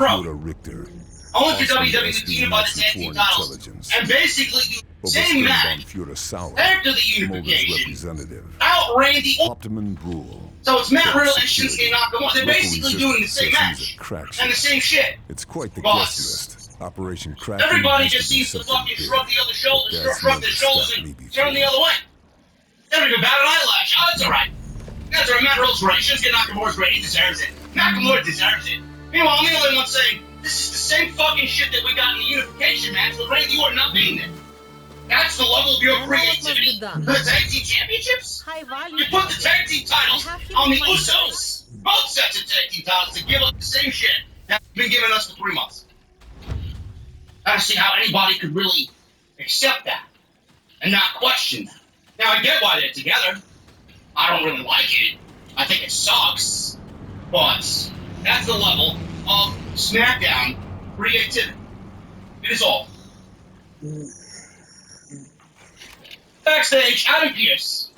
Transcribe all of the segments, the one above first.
pro. Theodore Richter, Only for Austrian WWE SB team by the tag team Foreign titles. Intelligence, And basically do the same match Führer Sauer, after the Mulder's unification. representative, Out Randy Orton. Optimum Brule. So it's Matt Dark Riddle and Security. Shinsuke Nakamura. They're Local basically doing the resistance same says match. he's a crack And shot. the same shit. It's quite the Boss. guest list. Operation Crack. Everybody just seems to fucking shrug the other shoulders, shrug their shoulders and turn the other way. They don't even bat an eyelash. Oh, that's alright. That's alright. Matt Riddle's great. Shinsuke Nakamura's great. He deserves it. Nakamura deserves it. Meanwhile, I'm the only one saying, this is the same fucking shit that we got in the unification match with Randy Orton not being there. That's the level of your creativity. For the tag team championships? You put the tag team titles on the Usos. Both sets of tag team titles to give us the same shit that you've been giving us for 3 months. I don't see how anybody could really accept that and not question that. Now, I get why they're together. I don't really like it. I think it sucks. But that's the level of SmackDown creativity. It is all. Backstage, Adam Pearce,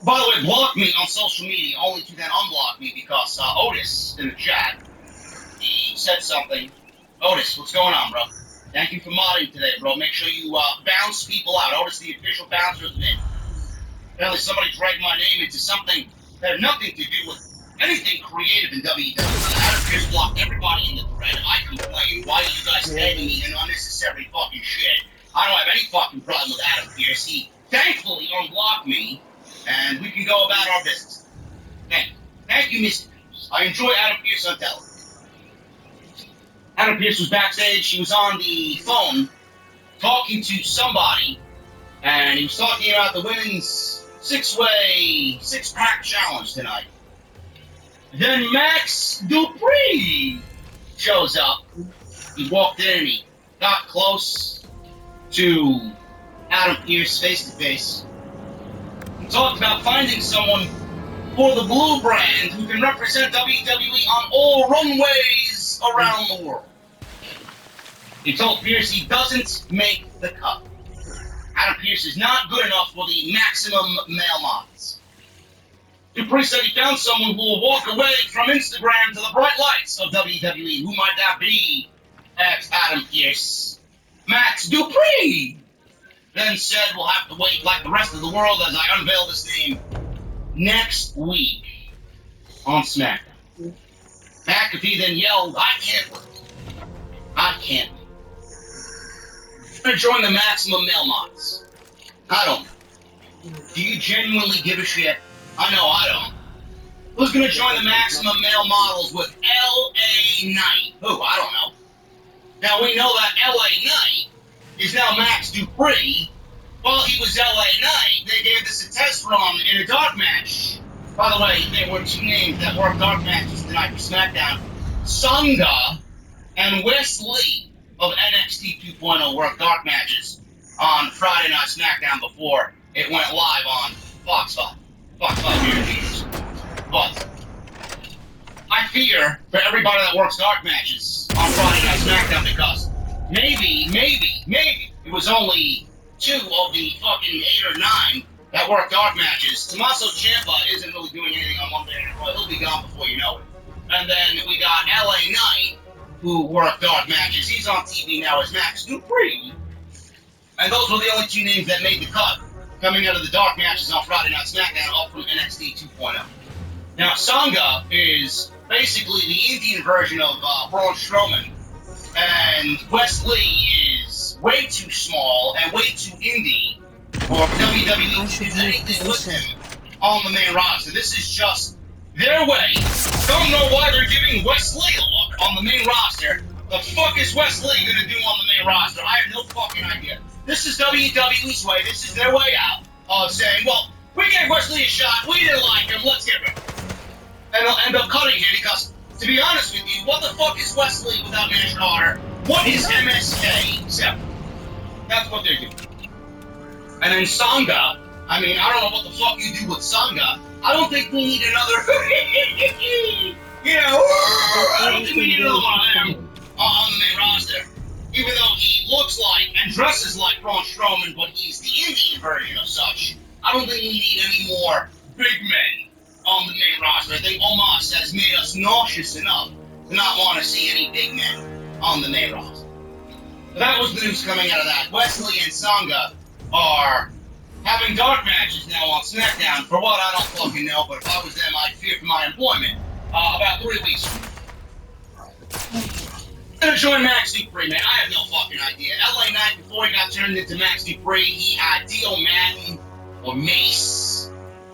by the way, blocked me on social media, only to then unblock me because Otis in the chat, he said something. Otis, what's going on, bro? Thank you for modding today, bro. Make sure you bounce people out. Otis, the official bouncer of the name. Apparently somebody dragged my name into something that had nothing to do with anything creative in WWE. Adam Pearce blocked everybody in the thread. I complained, why are you guys tagging me in unnecessary fucking shit? I don't have any fucking problem with Adam Pearce. He thankfully unblocked me, and we can go about our business. Thank you, Mr. Pearce. I enjoy Adam Pearce on television. Adam Pearce was backstage. He was on the phone talking to somebody, and he was talking about the women's six-way, six-pack challenge tonight. Then Max Dupree shows up. He walked in and he got close to Adam Pearce face-to-face. He talked about finding someone for the Blue brand who can represent WWE on all runways around the world. He told Pearce he doesn't make the cut. Adam Pearce is not good enough for the maximum male models. Dupree said he found someone who will walk away from Instagram to the bright lights of WWE. Who might that be? Asked Adam Pearce. Max Dupree! Then said we'll have to wait like the rest of the world as I unveil this name next week on SmackDown. McAfee then yelled, I can't wait. I can't wait. I'm going to join the maximum male mods. I don't know. Do you genuinely give a shit? I know I don't. Who's going to join the maximum male models with L.A. Knight? Who? I don't know. Now we know that L.A. Knight is now Max Dupree. While he was L.A. Knight, they gave this a test run in a dark match. By the way, there were two names that were dark matches tonight for SmackDown. Sangha and Wes Lee of NXT 2.0 worked dark matches on Friday Night SmackDown before it went live on Fox 5. Fox 5 years. But I fear for everybody that works dark matches on Friday Night SmackDown because maybe it was only 2 of the fucking 8 or 9 that work dark matches. Tommaso Ciampa isn't really doing anything on Monday Night Raw. He'll be gone before you know it. And then we got L.A. Knight, who worked dark matches. He's on TV now as Max Dupree. And those were the only 2 names that made the cut coming out of the dark matches on Friday Night SmackDown, up from NXT 2.0. Now, Sangha is basically the Indian version of Braun Strowman. And Wes Lee is way too small and way too indie for WWE to do anything with him on the main roster. This is just their way. Don't know why they're giving Wes Lee a look on the main roster. The fuck is Wes Lee gonna do on the main roster? I have no fucking idea. This is WWE's way. This is their way out of saying, well, we gave Wes Lee a shot. We didn't like him. Let's get rid of him. And they'll end up cutting him because, to be honest with you, what the fuck is Wes Lee without Nash Carter? What is MSK except? That's what they're doing. And then Sangha, I mean, I don't know what the fuck you do with Sangha. I don't think we need another, I don't think we need another one of them on the main roster. Even though he looks like and dresses like Braun Strowman, but he's the Indian version of such, I don't think we need any more big men on the main roster. I think Omos has made us nauseous enough to not want to see any big men on the main roster. So that was the news coming out of that. Wesley and Sangha are having dark matches now on SmackDown. For what, I don't fucking know, but if I was them, I'd fear for my employment. About 3 weeks from now. Gonna join Max Dupree, man. I have no fucking idea. LA Knight, before he got turned into Max Dupree, he had Dio Madden or Mace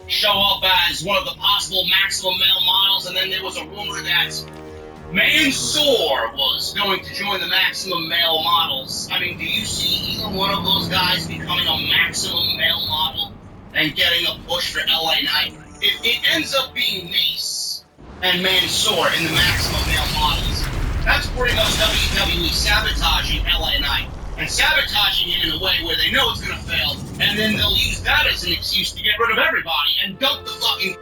show up as one of the possible maximum male models, and then there was a rumor that Mansoor was going to join the maximum male models. I mean, do you see either one of those guys becoming a maximum male model and getting a push for LA Knight? If it ends up being Mace and Mansoor in the maximum male models, that's pretty much WWE sabotaging LA Knight and sabotaging him in a way where they know it's going to fail, and then they'll use that as an excuse to get rid of everybody and dump the story.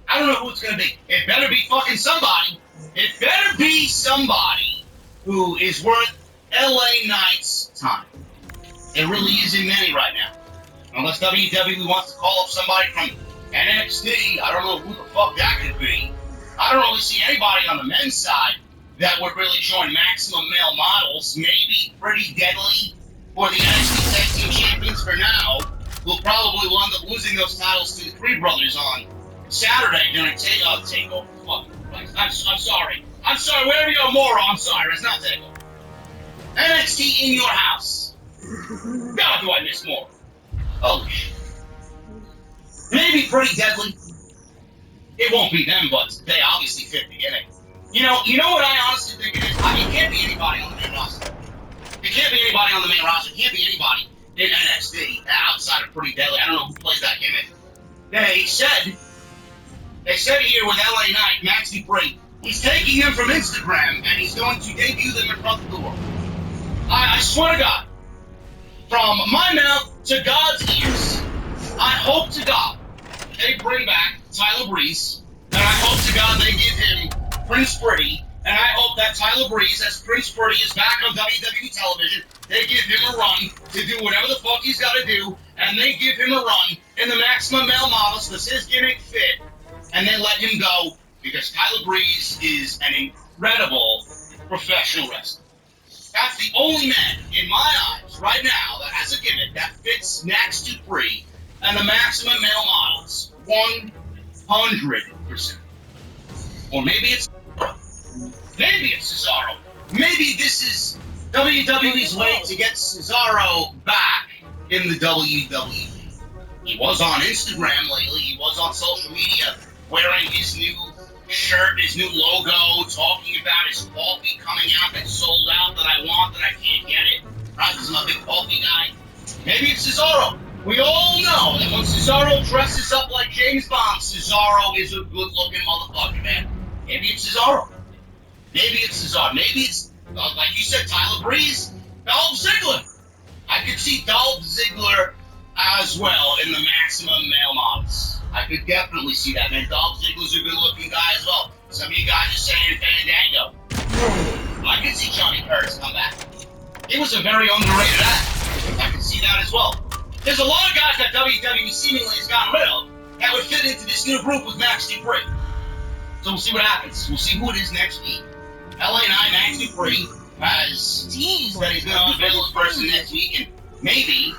I don't know who it's going to be. It better be fucking somebody. It better be somebody who is worth LA Knight's time. There really isn't many right now. Unless WWE wants to call up somebody from NXT, I don't know who the fuck that could be. I don't really see anybody on the men's side that would really join maximum male models. Maybe Pretty Deadly for the NXT Tag Team Champions for now. We'll probably end up losing those titles to the Creed Brothers on Saturday during TakeOver. Fucking Christ. I'm sorry. I'm sorry, wherever you're moron, I'm sorry, it's not TakeOver. NXT in your house. God, do I miss more. Holy shit. Maybe Pretty Deadly. It won't be them, but they obviously fit the gimmick. You know what I honestly think it is? It can't be anybody on the main roster. It can't be anybody on the main roster. It can't be anybody in NXT outside of Pretty Deadly. I don't know who plays that gimmick. They said here with LA Knight, Max Dupree, he's taking them from Instagram and he's going to debut them in front of the world. I swear to God, from my mouth to God's ears, I hope to God they bring back Tyler Breeze, and I hope to God they give him Prince Pretty, and I hope that Tyler Breeze, as Prince Pretty is back on WWE television, they give him a run to do whatever the fuck he's got to do, and they give him a run in the maximum male models because his gimmick fit, and then let him go because Tyler Breeze is an incredible professional wrestler. That's the only man in my eyes right now that has a gimmick that fits Max Dupree and the maximum male models 100%. Or maybe it's Cesaro. Maybe this is WWE's way to get Cesaro back in the WWE. He was on Instagram lately. He was on social media wearing his new shirt, his new logo, talking about his coffee coming out that's sold out, that I want, that I can't get it. Right? Because I'm a big coffee guy. Maybe it's Cesaro. We all know that when Cesaro dresses up like James Bond, Cesaro is a good-looking motherfucker, man. Maybe it's Cesaro. Maybe it's, like you said, Tyler Breeze, Dolph Ziggler. I could see Dolph Ziggler as well in the maximum male models. I could definitely see that, man. Dolph Ziggler's a good-looking guy as well. Some of you guys are saying Fandango. I could see Johnny Curtis come back. He was a very underrated act. I could see that as well. There's a lot of guys that WWE seemingly has gotten rid of that would fit into this new group with Max Dupree. So we'll see what happens. We'll see who it is next week. LA Knight, Max Dupree, has teased that he's going to unveil his person next week, and maybe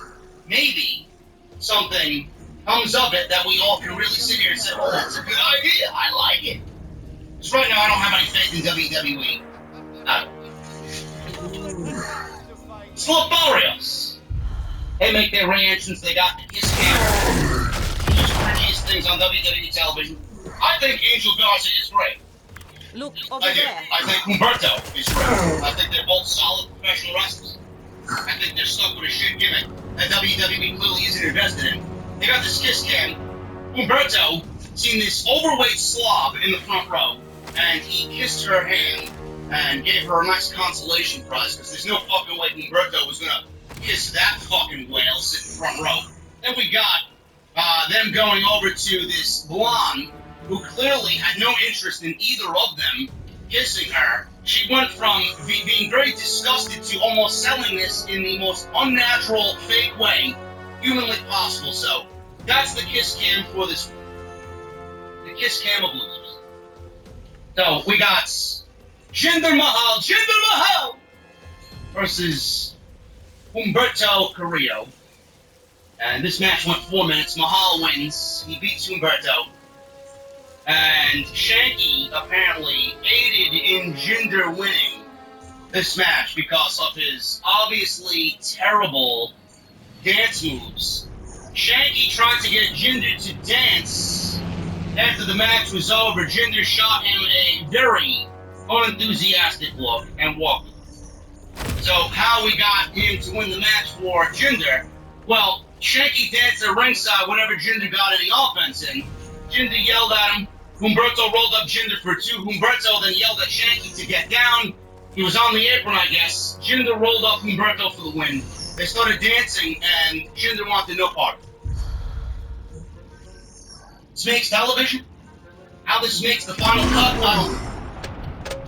something comes of it that we all can really sit here and say, well, that's a good idea. I like it. Because right now I don't have any faith in WWE. It's Barrios. They make their ring entrance. They got the Kiss Cam. Just prettiest things on WWE television. I think Angel Garza is great. Look over I do. there. I think Humberto is great. I think they're both solid professional wrestlers. I think they're stuck with a shit gimmick that WWE clearly isn't invested in. They got this Kiss Cam. Humberto seen this overweight slob in the front row, and he kissed her hand and gave her a nice consolation prize because there's no fucking way Humberto was gonna kiss that fucking whale sitting front row. Then we got them going over to this blonde who clearly had no interest in either of them kissing her. She went from being very disgusted to almost selling this in the most unnatural, fake way humanly possible. So that's the Kiss Cam for this. The Kiss Cam of losers. So we got Jinder Mahal versus Humberto Carrillo. And this match went 4 minutes. Mahal wins. He beats Humberto. And Shanky apparently aided in Jinder winning this match because of his obviously terrible dance moves. Shanky tried to get Jinder to dance. After the match was over, Jinder shot him a very unenthusiastic look and walked. So how we got him to win the match for Jinder? Well, Shanky danced at ringside whenever Jinder got any offense in. Jinder yelled at him. Humberto rolled up Jinder for 2. Humberto then yelled at Shanky to get down. He was on the apron, I guess. Jinder rolled up Humberto for the win. They started dancing, and Jinder wanted no part. This makes television? How this makes the final cut?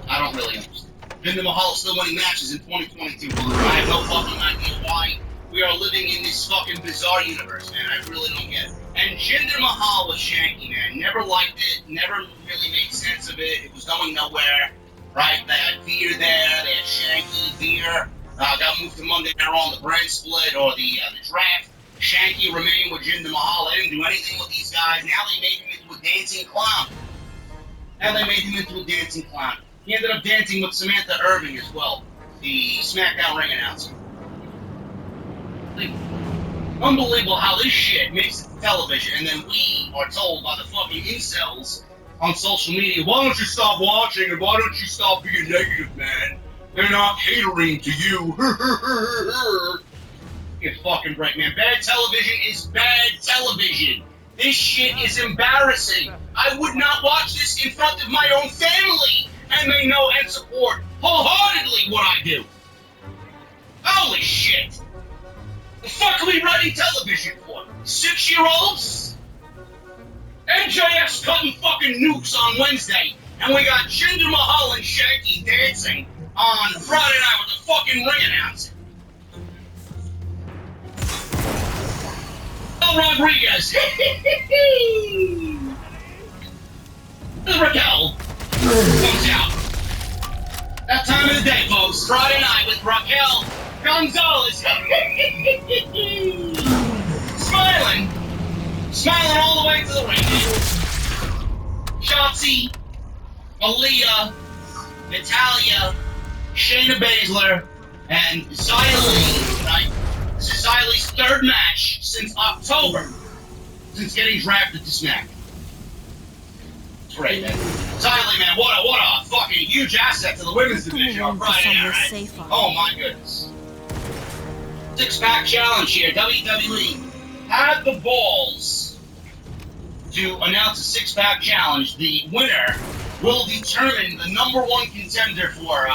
I don't really understand. Jinder Mahal is still winning matches in 2022. I have no fucking idea why we are living in this fucking bizarre universe, man. I really don't get it. And Jinder Mahal was Shanky, man. Never liked it. Never really made sense of it. It was going nowhere. Right? They had Veer there. They had Shanky, Veer. Got moved to Monday Night Raw on the brand split or the draft. Shanky remained with Jinder Mahal. They didn't do anything with these guys. Now they made him into a dancing clown. He ended up dancing with Samantha Irving as well, the SmackDown ring announcer. Unbelievable how this shit makes it to television, and then we are told by the fucking incels on social media, why don't you stop watching and why don't you stop being negative, man? They're not catering to you. You fucking break, man. Bad television is bad television. This shit is embarrassing. I would not watch this in front of my own family, and they know and support wholeheartedly what I do. Holy shit. The fuck are we writing television for? 6-year-olds? MJF's cutting fucking nukes on Wednesday, and we got Jinder Mahal and Shanky dancing on Friday night with the fucking ring announcer. Rodriguez. Raquel comes out. That time of the day, folks. Friday night with Raquel Gonzalez. Smiling all the way to the ring. Shotzi, Aaliyah, Natalya, Shayna Baszler, and Xia Li, right? This is Xia Li's 3rd match since October, since getting drafted to SmackDown. It's great, man. Xia Li, man, what a fucking huge asset to the women's division on Friday night, right? Oh my goodness. 6-pack challenge here. WWE had the balls to announce a 6-pack challenge. The winner will determine the #1 contender for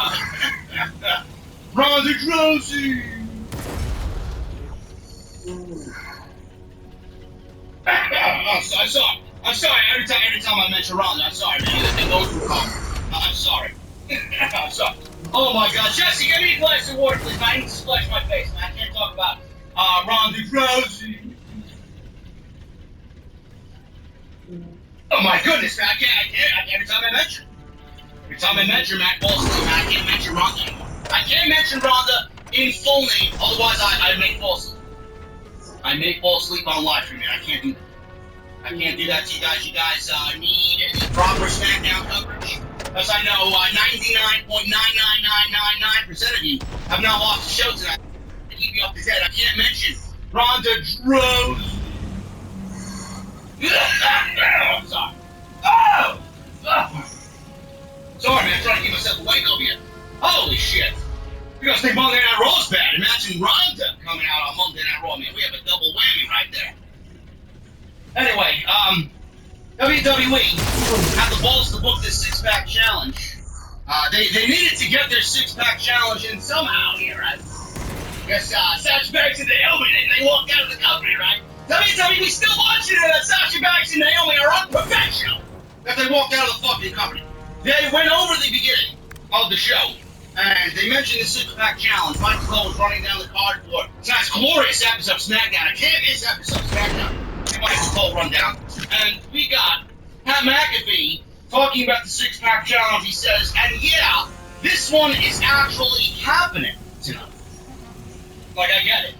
Ronda Rousey. I'm sorry. Every time I mention Ronda, I'm sorry, man. They go through coma. I'm sorry. I'm sorry. Oh my God, Jesse, give me a glass of water, please. I need to splash my face, man. I can't talk about Ronda Rousey. Oh my goodness, man. I can't. Every time I mention Matt falls asleep, man. I can't mention Ronda anymore. I can't mention Ronda in full name, otherwise I may fall asleep. I may fall asleep on live stream, man. I can't do that. I can't do that to you guys. You guys need any proper SmackDown coverage. Because I know 99.99999% of you have not watched the show tonight. To keep you up to date, I can't mention Ronda Rousey. I'm sorry. Oh! Sorry, man. I'm trying to keep myself awake over here. Holy shit. You guys think Monday Night Raw is bad? Imagine Ronda coming out on Monday Night Raw, man. We have a double whammy right there. Anyway, WWE had the balls to book this 6-pack challenge. They needed to get their 6-pack challenge in somehow here, right? Because Sasha Banks and Naomi, they walked out of the company, right? WWE still watching it that Sasha Banks and Naomi are unprofessional. That they walked out of the fucking company. They went over the beginning of the show, and they mentioned the 6-pack challenge. Michael Cole was running down the card for tonight's glorious episode of SmackDown. I can't miss episode of SmackDown. Michael Cole run down. And we got Pat McAfee talking about the six-pack challenge, he says, and yeah, this one is actually happening tonight. Like, I get it.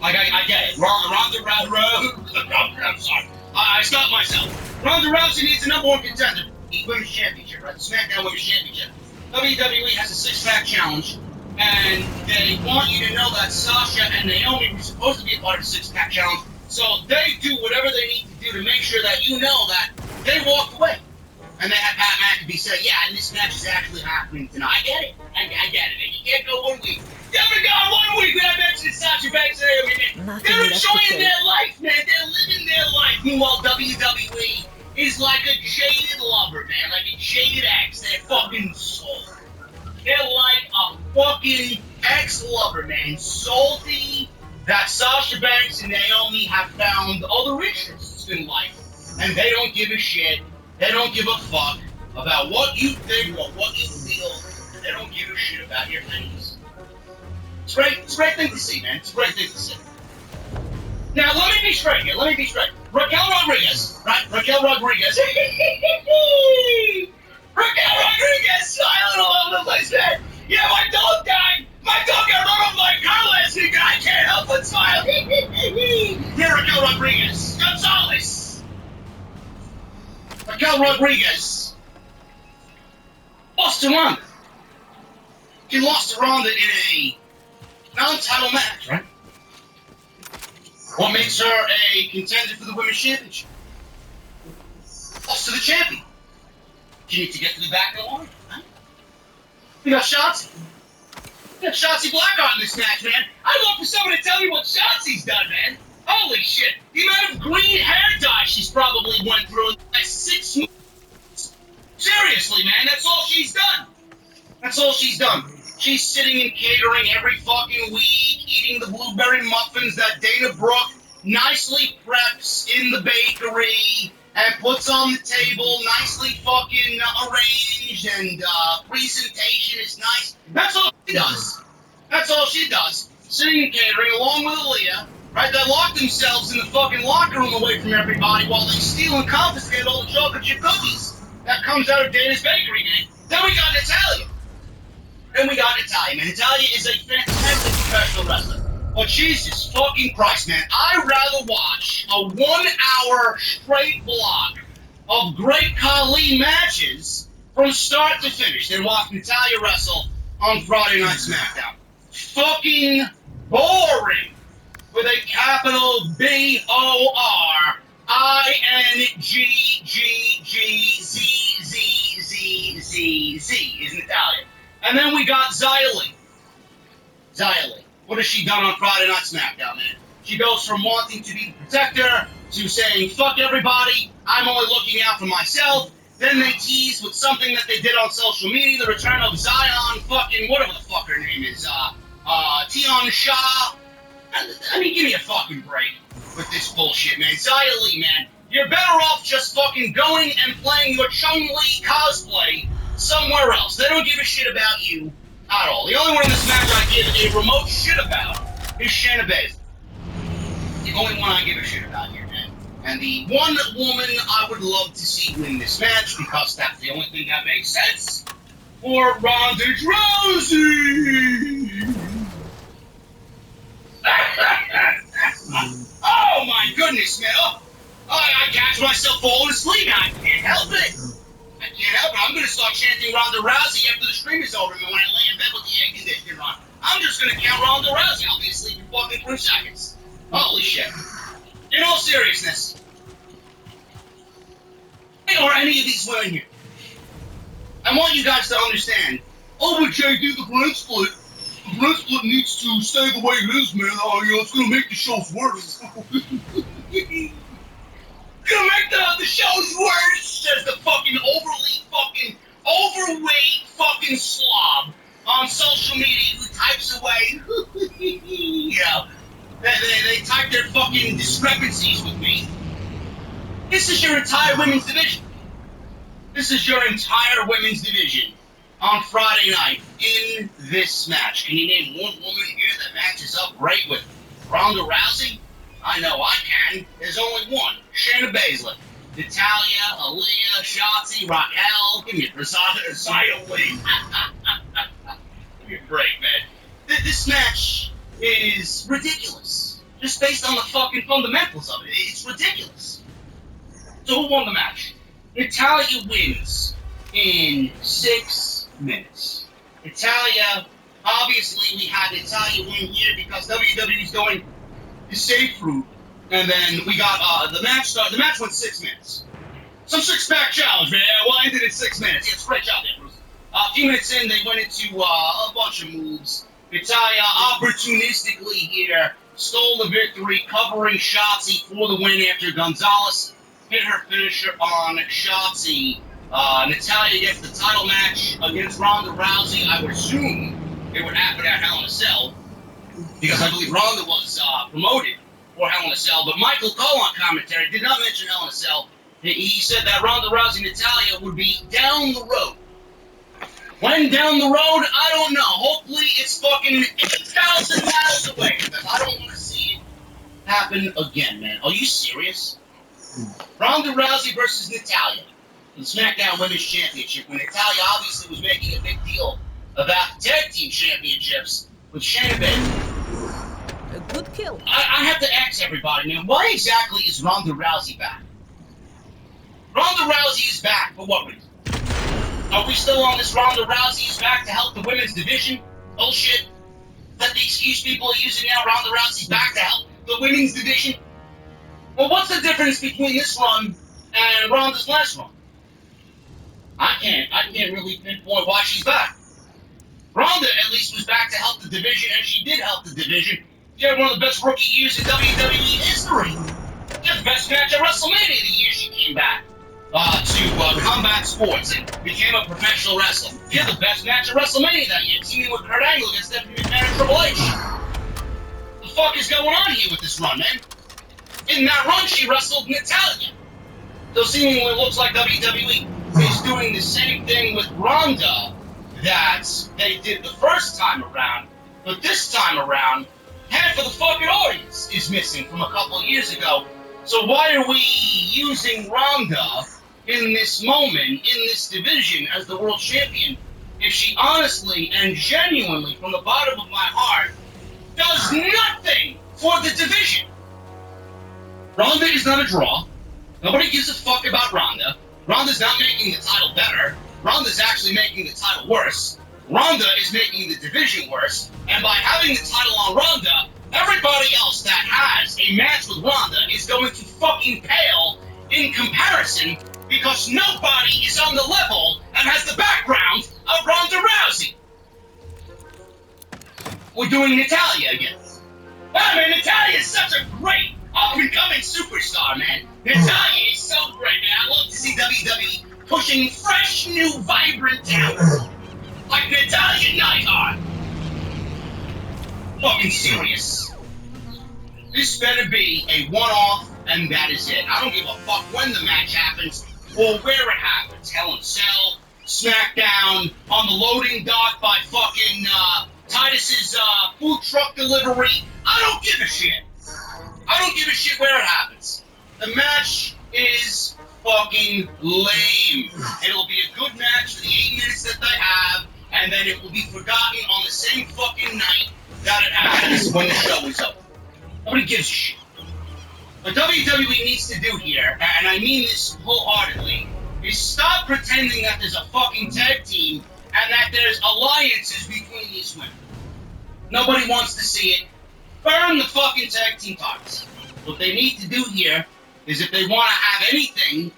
Like, I get it. Ronda Rousey, I'm sorry. I stopped myself. Ronda Rousey needs the number one contender for the Women's Championship, right? The SmackDown Women's Championship. WWE has a six-pack challenge, and they want you to know that Sasha and Naomi were supposed to be a part of the six-pack challenge, so they do whatever they need to do to make sure that you know that they walked away. And they had Pat McAfee say, yeah, and this match is actually happening tonight. I get it. I get it. And you can't go 1 week. You haven't gone 1 week without mentioning Sasha Banks and Naomi, man. They're enjoying their life, man. They're living their life. Meanwhile, WWE is like a jaded lover, man. Like a jaded ex. They're fucking sold. They're like a fucking ex-lover, man. Salty that Sasha Banks and Naomi have found other interests in life. And they don't give a shit. They don't give a fuck about what you think or what you feel. They don't give a shit about your feelings. It's great. It's a great thing to see, man. It's a great thing to see. Now, let me be straight here. Raquel Rodriguez, right? Raquel Rodriguez, silent all over the place, man. Yeah, my dog died. My dog got run over by a car last week, and I can't help but smile. Yeah, Raquel Rodriguez. Gonzalez. Raquel Rodriguez lost to Ronda. She lost to Ronda in a non-title match, right? What makes her a contender for the Women's Championship? Lost to the champion. She needs to get to the back of the line, right? We got Shotzi. We got Shotzi Blackheart in this match, man. I'd love for someone to tell me what Shotzi's done, man. Holy shit. The amount of green hair dye she's probably went through in the last 6 months. Seriously, man, that's all she's done. That's all she's done. She's sitting and catering every fucking week, eating the blueberry muffins that Dana Brooke nicely preps in the bakery and puts on the table, nicely fucking arranged, and presentation is nice. That's all she does. That's all she does. Sitting and catering along with Aaliyah. Right, they lock themselves in the fucking locker room away from everybody while they steal and confiscate all the chocolate chip cookies that comes out of Dana's bakery, man. Then we got Natalya. Man. Natalya is a fantastic professional wrestler. But Jesus fucking Christ, man. I'd rather watch a 1 hour straight block of great Khali matches from start to finish than watch Natalya wrestle on Friday Night SmackDown. Fucking boring. With a capital BORINGGGZZZZZ is Natalya. And then we got Xylee. What has she done on Friday Night SmackDown, man? She goes from wanting to be the protector to saying, fuck everybody, I'm only looking out for myself. Then they tease with something that they did on social media, the return of Zion fucking, whatever the fuck her name is, Tian Sha. I mean, give me a fucking break with this bullshit, man. Xylee, man, you're better off just fucking going and playing your Chun-Li cosplay somewhere else. They don't give a shit about you at all. The only one in this match I give a remote shit about is Shayna Baszler. The only one I give a shit about here, man. And the one woman I would love to see win this match, because that's the only thing that makes sense, for Ronda Rousey. Oh my goodness, man. I catch myself falling asleep. I can't help it. I'm going to start chanting Ronda Rousey after the stream is over. And when I lay in bed with the air conditioner on, I'm just going to count Ronda Rousey. I'll be asleep in fucking 3 seconds. Holy shit. In all seriousness, or any of these women here, I want you guys to understand. Oh, but JD, the brand split. The brand split needs to stay the way it is, man. It's going to make the shows worse. Gonna make the shows worse, says the fucking overweight fucking slob on social media who types away. They type their fucking discrepancies with me. This is your entire women's division. On Friday night in this match. Can you name one woman here that matches up great with Ronda Rousey? I know I can. There's only one. Shayna Baszler. Natalya, Aaliyah, Shotzi, Raquel. Give me a Prasada, Xia Li. You're great, man. This match is ridiculous. Just based on the fucking fundamentals of it. It's ridiculous. So who won the match? Natalya wins in 6 minutes. Natalya, obviously we had Natalya win here because WWE's going the safe route. And then we got the match started. The match went 6 minutes. Some six-pack challenge, man. Well, ended in 6 minutes. Yeah, it's a great job there, Bruce. A few minutes in, they went into a bunch of moves. Natalya opportunistically here stole the victory, covering Shotzi for the win after Gonzalez hit her finisher on Shotzi. Natalya gets the title match against Ronda Rousey. I would assume it would happen at Hell in a Cell because I believe Ronda was promoted for Hell in a Cell. But Michael Cole on commentary did not mention Hell in a Cell. He said that Ronda Rousey Natalya would be down the road. When down the road, I don't know. Hopefully it's fucking 8,000 miles away because I don't want to see it happen again, man. Are you serious? Ronda Rousey versus Natalya in SmackDown Women's Championship when Natalya obviously was making a big deal about the Tag Team Championships with Shayna Baszler. A good kill. I have to ask everybody, man, why exactly is Ronda Rousey back? Ronda Rousey is back for what reason? Are we still on this Ronda Rousey is back to help the women's division? Bullshit. Is that the excuse people are using now? Ronda Rousey's back to help the women's division? Well, what's the difference between this run and Ronda's last run? I can't really pinpoint why she's back. Ronda at least was back to help the division, and she did help the division. She had one of the best rookie years in WWE history. She had the best match at WrestleMania the year she came back to Combat Sports and became a professional wrestler. She had the best match at WrestleMania that year, teaming with Kurt Angle against Stephanie McMahon and Triple H. What the fuck is going on here with this run, man? In that run, she wrestled Natalya. So seemingly it looks like WWE is doing the same thing with Ronda that they did the first time around, but this time around, half of the fucking audience is missing from a couple of years ago. So why are we using Ronda in this moment, in this division, as the world champion, if she honestly and genuinely, from the bottom of my heart, does nothing for the division? Ronda is not a draw. Nobody gives a fuck about Ronda. Ronda's not making the title better. Ronda's actually making the title worse. Ronda is making the division worse. And by having the title on Ronda, everybody else that has a match with Ronda is going to fucking pale in comparison because nobody is on the level and has the background of Ronda Rousey. We're doing Natalya again. Wow, man, Natalya is such a great up-and-coming superstar, man. Natalya is so great, man. I love to see WWE pushing fresh, new, vibrant talent like Natalya Neidhart. Fucking serious. This better be a one-off, and that is it. I don't give a fuck when the match happens or where it happens. Hell in a Cell, SmackDown, on the loading dock by fucking Titus's food truck delivery. I don't give a shit. I don't give a shit where it happens. The match is fucking lame. It'll be a good match for the 8 minutes that they have, and then it will be forgotten on the same fucking night that it happens when the show is over. Nobody gives a shit. What WWE needs to do here, and I mean this wholeheartedly, is stop pretending that there's a fucking tag team and that there's alliances between these women. Nobody wants to see it. Burn the fucking tag team titles. What they need to do here is if they want to have anything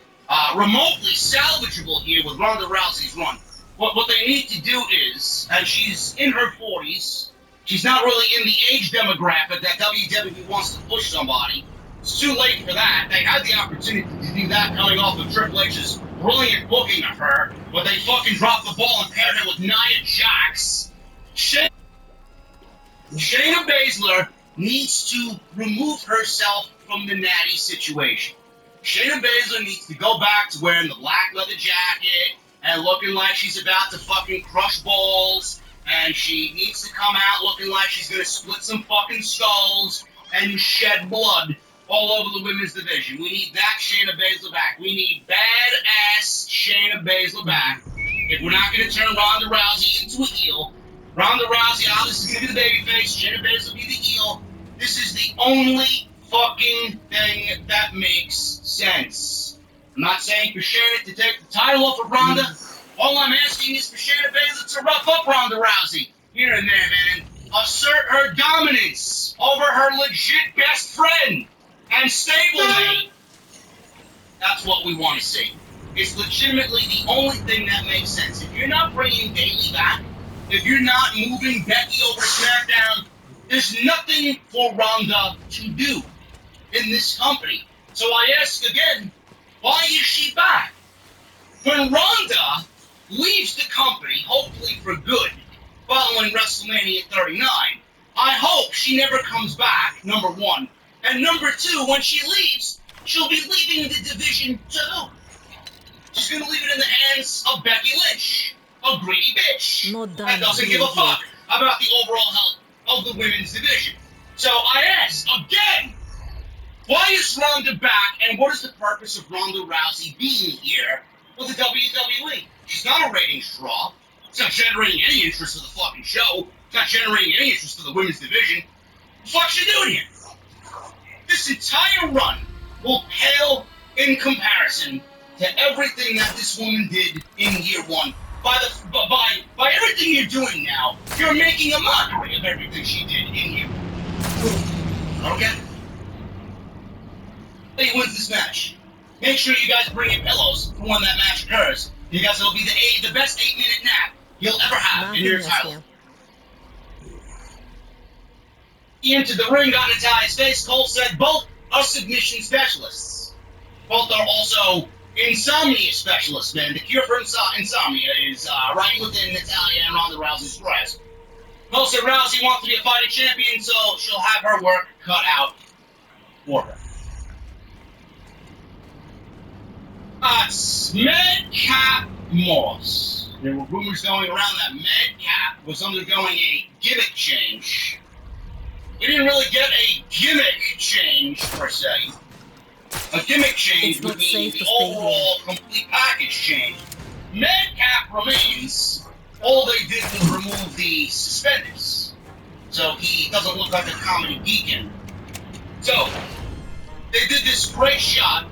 remotely salvageable here with Ronda Rousey's run, what they need to do is, and she's in her 40s, she's not really in the age demographic that WWE wants to push somebody. It's too late for that. They had the opportunity to do that coming off of Triple H's brilliant booking of her, but they fucking dropped the ball and paired her with Nia Jax. Shayna Baszler needs to remove herself from the Natty situation. Shayna Baszler needs to go back to wearing the black leather jacket and looking like she's about to fucking crush balls, and she needs to come out looking like she's gonna split some fucking skulls and shed blood all over the women's division. We need that Shayna Baszler back. We need badass Shayna Baszler back. If we're not going to turn Ronda Rousey into a heel, Ronda Rousey obviously is going to be the babyface, Shayna Baszler will be the heel. This is the only fucking thing that makes sense. I'm not saying for Shayna to take the title off of Ronda. All I'm asking is for Shayna Baszler to rough up Ronda Rousey here and there, man. Assert her dominance over her legit best friend and stablemate. That's what we want to see. It's legitimately the only thing that makes sense. If you're not bringing Bayley back, if you're not moving Becky over to SmackDown, there's nothing for Ronda to do in this company. So I ask again, why is she back? When Ronda leaves the company, hopefully for good, following WrestleMania 39, I hope she never comes back, number one. And number two, when she leaves, she'll be leaving the division too. She's going to leave it in the hands of Becky Lynch, a greedy bitch that doesn't give a fuck about the overall health of the women's division. So I ask again, why is Ronda back, and what is the purpose of Ronda Rousey being here with the WWE? She's not a ratings draw. It's not generating any interest in the fucking show. It's not generating any interest in the women's division. What the fuck's she doing here? This entire run will pale in comparison to everything that this woman did in year one. By everything you're doing now, you're making a mockery of everything she did in year one. Okay? Hey, who wins this match? Make sure you guys bring in pillows for when that match occurs. Because it'll be the best 8-minute nap you'll ever have in your title. He entered the ring, got Natalia's face. Cole said both are submission specialists. Both are also insomnia specialists, man. The cure for insomnia is right within Natalya and Ronda Rousey's grasp. Cole said Rousey wants to be a fighting champion, so she'll have her work cut out for her. Madcap Moss. There were rumors going around that Madcap was undergoing a gimmick change. He didn't really get a gimmick change, per se. A gimmick change would mean the overall complete package change. Madcap remains. All they did was remove the suspenders. So he doesn't look like a comedy beacon. So, they did this great shot,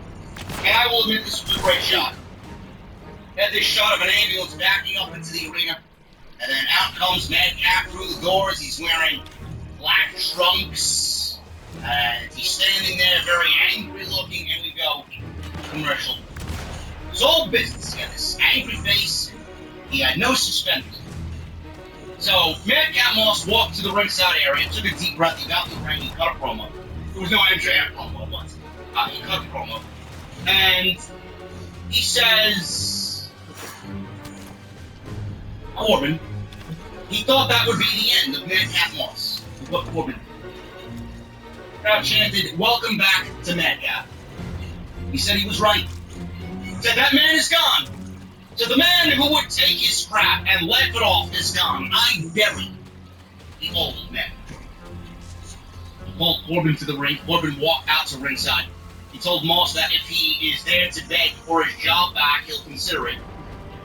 and I will admit this was a great shot. Had this shot of an ambulance backing up into the arena, and then out comes Madcap through the doors. He's wearing black trunks, and he's standing there very angry looking, and we go, commercial. It's all business. He had this angry face, he had no suspenders. So, Madcap Moss walked to the ringside area, took a deep breath, he got to the ring, he cut a promo. There was no MJF promo, but he cut the promo. And he says, Corbin, he thought that would be the end of Madcap Moss. What Corbin did. Crowd chanted, welcome back to Madcap. He said he was right. He said that man is gone. So the man who would take his crap and laugh it off is gone. I bury the old man. He called Corbin to the ring. Corbin walked out to ringside. He told Moss that if he is there to beg for his job back, he'll consider it.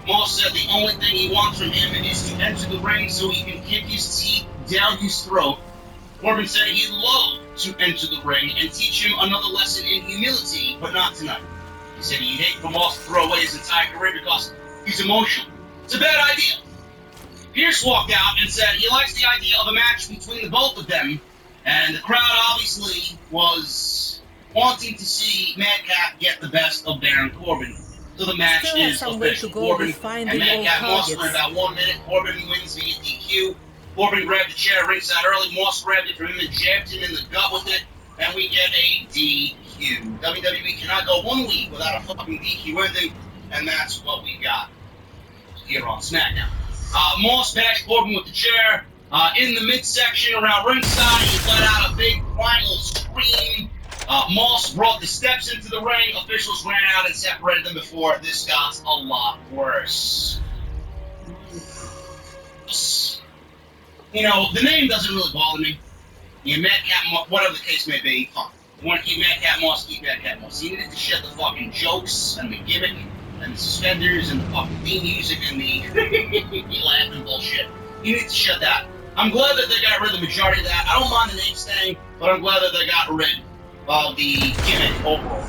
Moss said the only thing he wants from him is to enter the ring so he can kick his teeth down his throat. Corbin said he'd love to enter the ring and teach him another lesson in humility, but not tonight. He said he'd hate for Moss to throw away his entire career because he's emotional. It's a bad idea. Pierce walked out and said he likes the idea of a match between the both of them, and the crowd obviously was wanting to see Madcap get the best of Baron Corbin. So the match is official. Corbin and Madcap Moss went about 1 minute. Corbin wins via DQ. Corbin grabbed the chair ringside early. Moss grabbed it from him and jabbed him in the gut with it. And we get a DQ. WWE cannot go 1 week without a fucking DQ ending. And that's what we got here on SmackDown. Moss bashed Corbin with the chair. In the midsection around ringside, he let out a big primal scream. Moss brought the steps into the ring. Officials ran out and separated them before this got a lot worse. You know, the name doesn't really bother me. You Madcap, whatever the case may be, fine. want to keep Mad Cat Moss, keep Mad Cat Moss. He needed to shed the fucking jokes and the gimmick and the suspenders and the fucking theme music and the laughing bullshit. He needs to shed that. I'm glad that they got rid of the majority of that. I don't mind the name staying, but I'm glad that they got rid of the gimmick overall.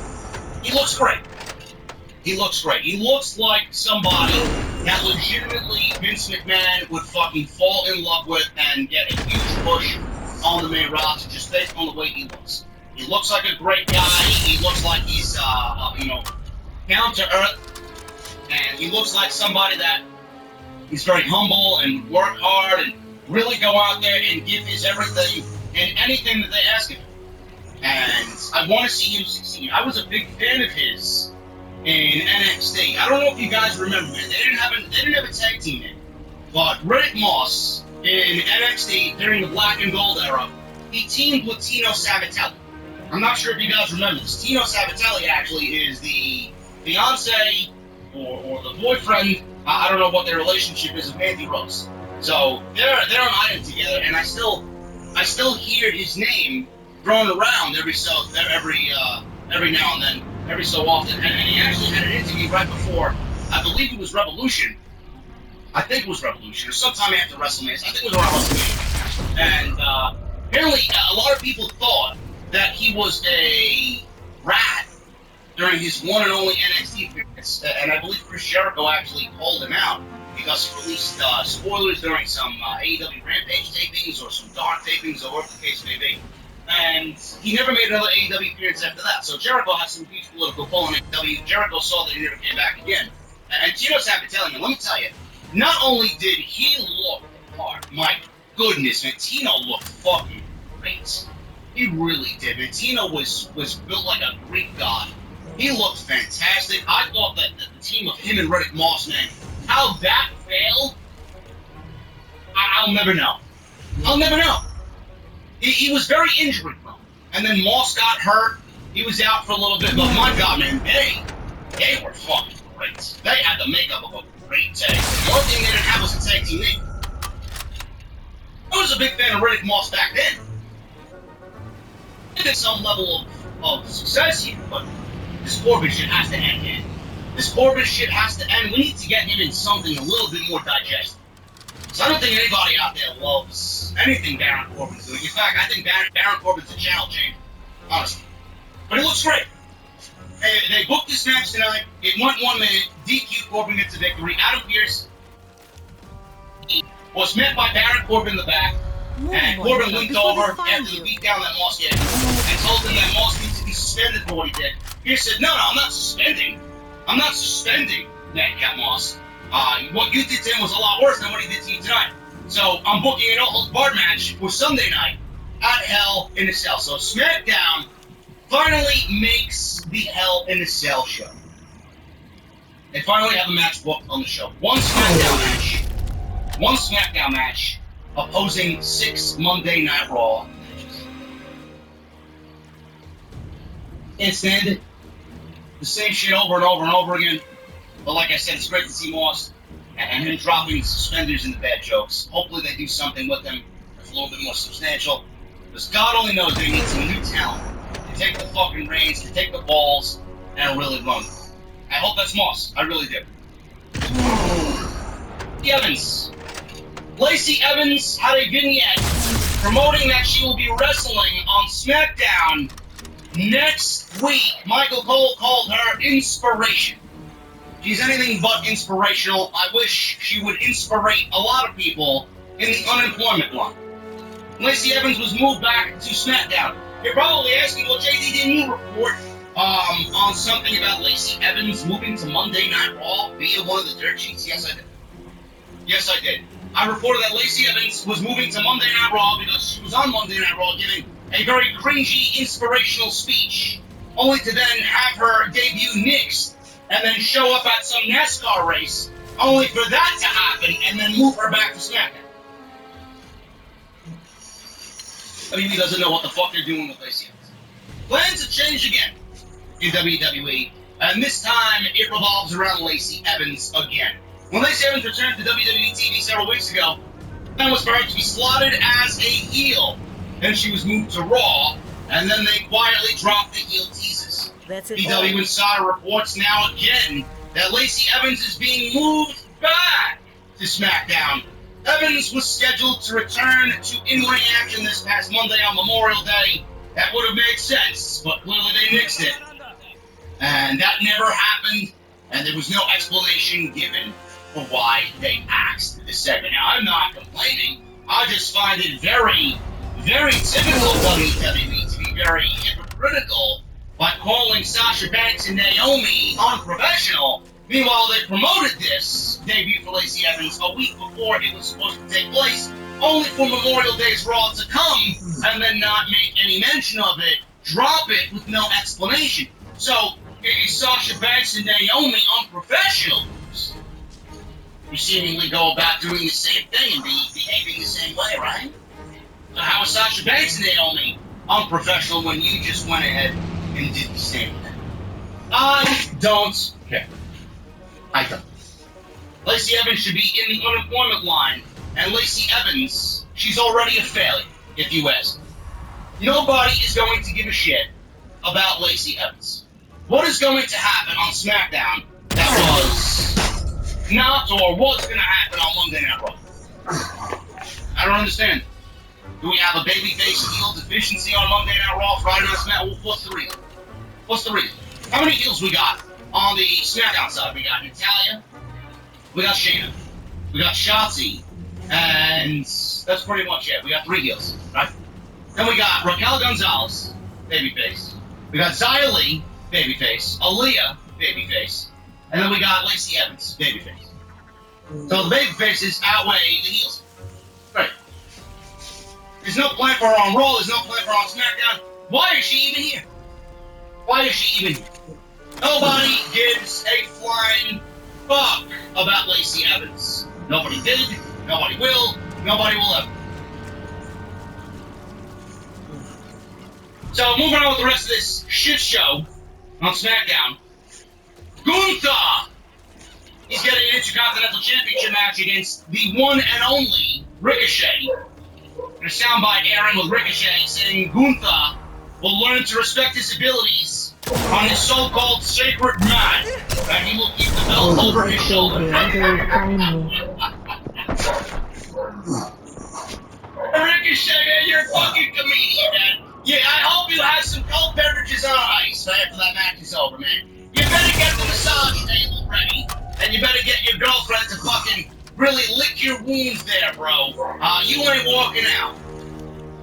He looks great. He looks great. He looks like somebody that legitimately Vince McMahon would fucking fall in love with and get a huge push on the main roster just based on the way he looks. He looks like a great guy. He looks like he's, down to earth. And he looks like somebody that is very humble and work hard and really go out there and give his everything and anything that they ask him. And I want to see him succeed. I was a big fan of his in NXT. I don't know if you guys remember, man. They didn't have a tag team in. But Riddick Moss in NXT during the Black and Gold era, he teamed with Tino Sabbatelli. I'm not sure if you guys remember this. Tino Sabbatelli actually is the fiance or the boyfriend. I don't know what their relationship is with Mandy Rose. So they're on island together, and I still hear his name thrown around every now and then, every so often. And he actually had an interview right before, I believe it was Revolution. I think it was Revolution, or sometime after WrestleMania. I think it was around WrestleMania. And apparently, a lot of people thought that he was a rat during his one and only NXT appearance. And I believe Chris Jericho actually called him out because he released spoilers during some AEW Rampage tapings or some Dark tapings or whatever the case may be. And he never made another AEW appearance after that. So Jericho had some huge political pull on AEW. Jericho saw that he never came back again. And Tino Sabbatelli, man, let me tell you, not only did he look the part, my goodness, man, Tino looked fucking great. He really did, man. Tino was built like a Greek god. He looked fantastic. I thought that the team of him and Riddick Moss, man, how that failed, I'll never know. I'll never know. He was very injury prone. And then Moss got hurt. He was out for a little bit. But my God, man, they were fucking great. They had the makeup of a great tag. The only thing they didn't have was a tag team name. I was a big fan of Riddick Moss back then. He did some level of success here, but this Corbin shit has to end, man. This Corbin shit has to end. We need to get him in something a little bit more digestible. So I don't think anybody out there loves anything Baron Corbin's doing. In fact, I think Baron Corbin's a channel change, honestly. But it looks great. They booked this match tonight. It went 1 minute. DQ Corbin gets a victory. Adam Pearce was met by Baron Corbin in the back. And Corbin linked over after the beatdown that Moss gave and told him that Moss needs to be suspended for what he did. Pearce said, no, I'm not suspending. I'm not suspending Mad Cat Moss. What you did to him was a lot worse than what he did to you tonight. So I'm booking an all-bar match for Sunday night at Hell in a Cell. So SmackDown finally makes the Hell in a Cell show. They finally have a match booked on the show. One SmackDown match opposing 6 Monday Night Raw matches. Can't stand it. The same shit over and over and over again. But like I said, it's great to see Moss and him dropping suspenders in the bad jokes. Hopefully they do something with him that's a little bit more substantial. Because God only knows they need some new talent to take the fucking reins, to take the balls, and really run. I hope that's Moss. I really do. Evans. Lacey Evans had a vignette promoting that she will be wrestling on SmackDown next week. Michael Cole called her inspiration. She's anything but inspirational. I wish she would inspirate a lot of people in the unemployment line. Lacey Evans was moved back to SmackDown. You're probably asking, well, JD, didn't you report on something about Lacey Evans moving to Monday Night Raw via one of the dirt sheets? Yes, I did. Yes, I did. I reported that Lacey Evans was moving to Monday Night Raw because she was on Monday Night Raw giving a very cringy, inspirational speech, only to then have her debut nixed and then show up at some NASCAR race, only for that to happen, and then move her back to SmackDown. I mean, he doesn't know what the fuck they're doing with Lacey Evans. Plans have changed again in WWE, and this time it revolves around Lacey Evans again. When Lacey Evans returned to WWE TV several weeks ago, the plan was for her to be slotted as a heel. Then she was moved to Raw, and then they quietly dropped the heel teases. That's it. PW Insider reports now again that Lacey Evans is being moved back to SmackDown. Evans was scheduled to return to in-ring action this past Monday on Memorial Day. That would have made sense, but clearly they nixed it. And that never happened, and there was no explanation given for why they axed the segment. Now, I'm not complaining. I just find it very, very typical of WWE to be very hypocritical by calling Sasha Banks and Naomi unprofessional. Meanwhile, they promoted this debut for Lacey Evans a week before it was supposed to take place, only for Memorial Day's Raw to come and then not make any mention of it, drop it with no explanation. So, is Sasha Banks and Naomi unprofessionals? You seemingly go about doing the same thing and behaving the same way, right? So how is Sasha Banks and Naomi unprofessional when you just went ahead and did the same thing? I don't care. I don't. Lacey Evans should be in the unemployment line, and Lacey Evans, she's already a failure, if you ask. Nobody is going to give a shit about Lacey Evans. What is going to happen on SmackDown that was not or was going to happen on Monday Night Raw? I don't understand. Do we have a babyface heel deficiency on Monday Night Raw, Friday Night SmackDown? What's the reason? What's the reason? How many heels we got on the SmackDown side? We got Natalya, we got Shayna, we got Shotzi, and that's pretty much it. We got 3 heels, right? Then we got Raquel Gonzalez, babyface. We got Xia Li, babyface. Aaliyah, babyface. And then we got Lacey Evans, babyface. So the babyfaces outweigh the heels. Right. There's no plan for her on Raw, there's no plan for her on SmackDown. Why is she even here? Why is she even here? Nobody gives a flying fuck about Lacey Evans. Nobody did, nobody will, nobody will ever. So moving on with the rest of this shit show on SmackDown. Gunther! He's getting an Intercontinental Championship match against the one and only Ricochet. And a soundbite airing with Ricochet saying Gunther will learn to respect his abilities on his so-called sacred mat, and he will keep the belt over his shoulder. Ricochet, you're a fucking comedian, man. Yeah, I hope you have some cold beverages on ice after that match is over, man. You better get the massage table ready, and you better get your girlfriend to fucking really lick your wounds there, bro. You ain't walking out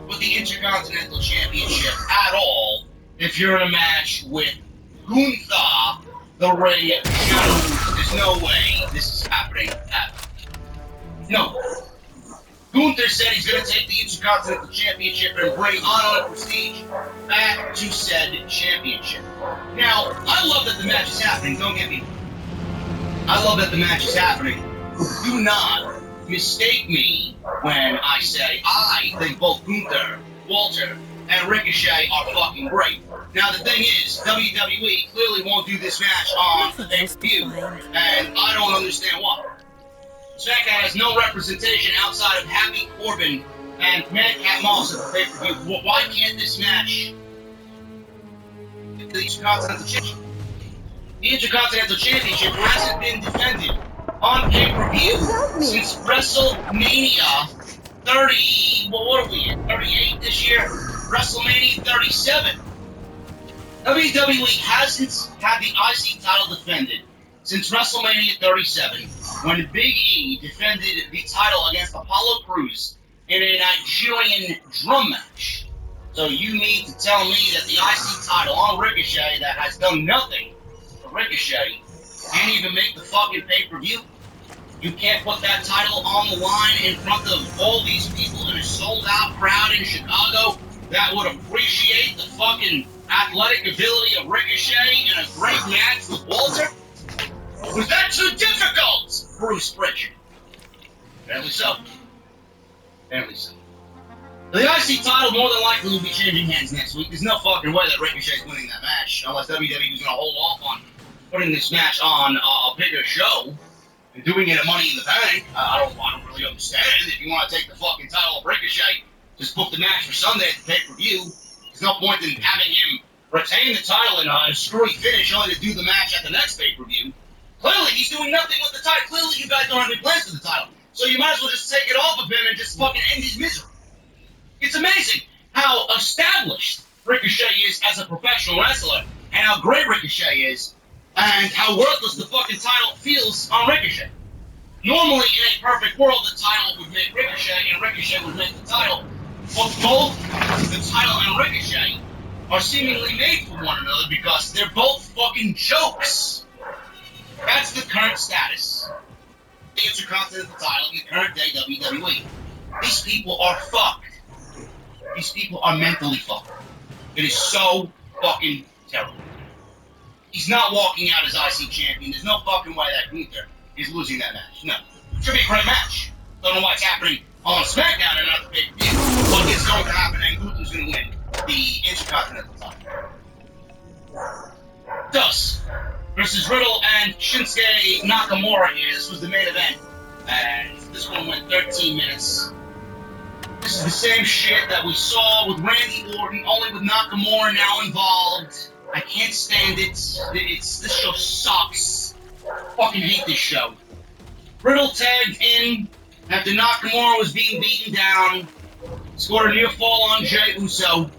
with the Intercontinental Championship at all if you're in a match with Gunther, the Ray Shadow. There's no way this is happening No. Gunther said he's going to take the Intercontinental Championship and bring honor and prestige back to said championship. Now, I love that the match is happening, don't get me wrong. I love that the match is happening. Do not mistake me when I say I think both Gunther, Walter, and Ricochet are fucking great. Now, the thing is, WWE clearly won't do this match on the pay-per-view, and I don't understand why. SmackDown has no representation outside of Happy Corbin and Madcap Moss at the pay-per-view. Why can't this match the Intercontinental Championship? The Intercontinental Championship hasn't been defended on pay-per-view since WrestleMania 30, well, what are we in, 38 this year? WrestleMania 37. WWE hasn't had the IC title defended since WrestleMania 37, when Big E defended the title against Apollo Crews in a Nigerian drum match. So you need to tell me that the IC title on Ricochet that has done nothing for Ricochet can't even make the fucking pay-per-view? You can't put that title on the line in front of all these people in a sold-out crowd in Chicago that would appreciate the fucking athletic ability of Ricochet in a great match with Walter? Was that too difficult, Bruce Pritchard? Apparently so. Apparently so. The IC title more than likely will be changing hands next week. There's no fucking way that Ricochet's winning that match, unless WWE was going to hold off on putting this match on a bigger show and doing it at Money in the Bank. I don't really understand. If you want to take the fucking title of Ricochet, just book the match for Sunday at the pay-per-view. There's no point in having him retain the title in a screwy finish only to do the match at the next pay-per-view. Clearly, he's doing nothing with the title. Clearly, you guys don't have any plans for the title. So you might as well just take it off of him and just fucking end his misery. It's amazing how established Ricochet is as a professional wrestler, and how great Ricochet is, and how worthless the fucking title feels on Ricochet. Normally, in a perfect world, the title would make Ricochet, and Ricochet would make the title. But both the title and Ricochet are seemingly made for one another because they're both fucking jokes. That's the current status. The Intercontinental title in the current day WWE. These people are fucked. These people are mentally fucked. It is so fucking terrible. He's not walking out as IC champion. There's no fucking way that Gunther is losing that match. No. Should be a great match. Don't know why it's happening on SmackDown and not the big deal. But it's going to happen, and Gunther's going to win the Intercontinental title. Dust versus Riddle and Shinsuke Nakamura here. This was the main event, and this one went 13 minutes. This is the same shit that we saw with Randy Orton, only with Nakamura now involved. I can't stand it. This show sucks. Fucking hate this show. Riddle tagged in after Nakamura was being beaten down. Scored a near fall on Jey Uso.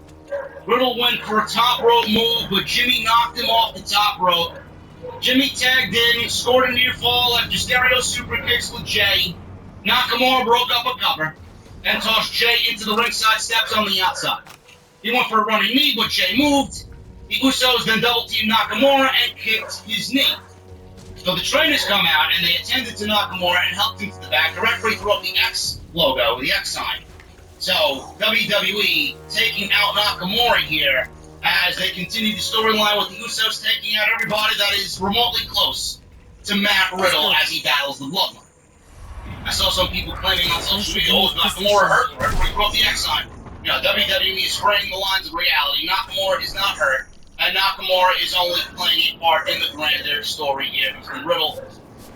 Riddle went for a top rope move, but Jimmy knocked him off the top rope. Jimmy tagged in, scored a near fall after stereo super kicks with Jey. Nakamura broke up a cover and tossed Jey into the ringside steps on the outside. He went for a running knee, but Jey moved. The Usos then double-teamed Nakamura and kicked his knee. So the trainers come out and they attended to Nakamura and helped him to the back. The referee threw up the X logo, the X sign. So WWE taking out Nakamura here as they continue the storyline with the Usos taking out everybody that is remotely close to Matt Riddle as he battles the Bloodline. I saw some people claiming on social media, oh, Nakamura hurt, the referee threw up the X sign. You know, WWE is spraying the lines of reality. Nakamura is not hurt, and Nakamura is only playing a part in the grander story here between Riddle